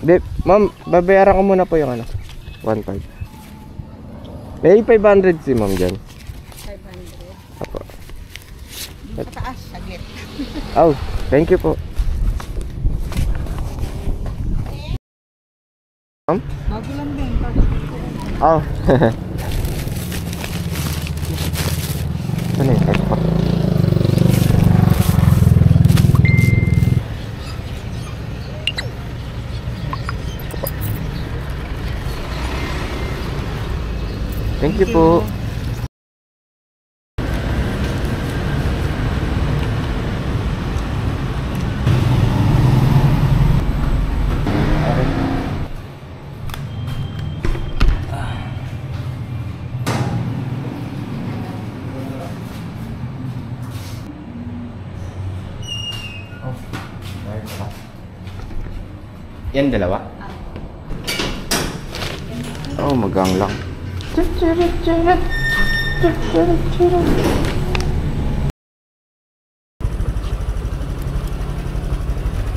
Hindi, ma'am, babayaran ko muna po yung ano. 1.5. May 500 si ma'am dyan. 500. Apo. Sa taas, saglit. Oh, thank you po. Ma'am? Bago lang din. Oh. Ano yun? Ito pa. Thank you po. Yan dalawa? Oh, magang lang.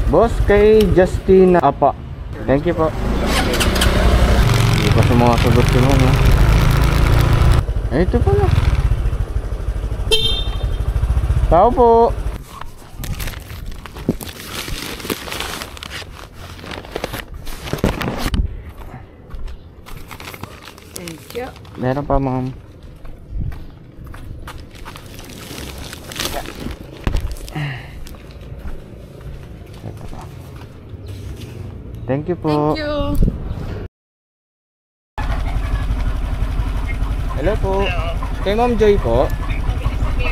Boss, kay Justina apa. Thank you po. Hindi pa sumasagot ko naman, ha? Eh, ito pala. Tao po. Thank you. Meron pa, ma'am. Ito pa. Thank you po. Thank you. Hello po. Kay Ma'am Joy po.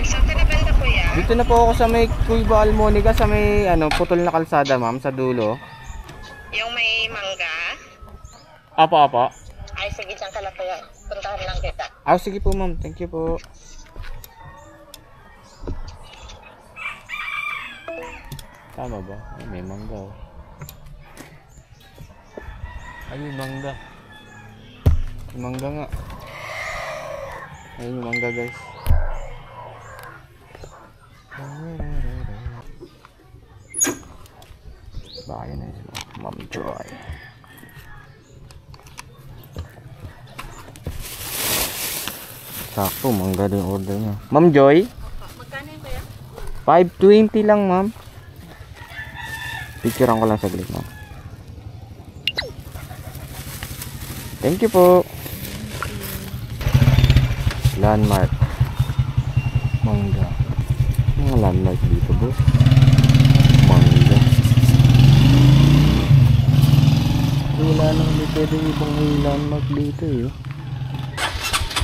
Saan ka na banda po yan? Dito na po ako sa may Cuyba Almonica, sa may ano, putol na kalsada, ma'am, sa dulo. Yung may mangga? Apo. Ay, sige, dyan ka lang po yan. Puntahan lang kita. Ah, sige po, ma'am. Thank you po. Tama ba? Ay, may mangga, oh. Ay, may mangga. May mangga nga. Ayun yung mangga, guys. Baka yun na yun. Ma'am Joy. Sakto, mangga din order niya. Ma'am Joy? Magkano yun kaya? 520 lang, ma'am. Picturean ko lang saglit, ma'am. Thank you po. Landmark. Mangga. Mga landmark dito, boss. Mangga. Wala nang pwede ibang landmark dito, eh.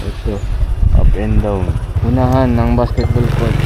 Ito. Up and down. Unahan ng basketball court.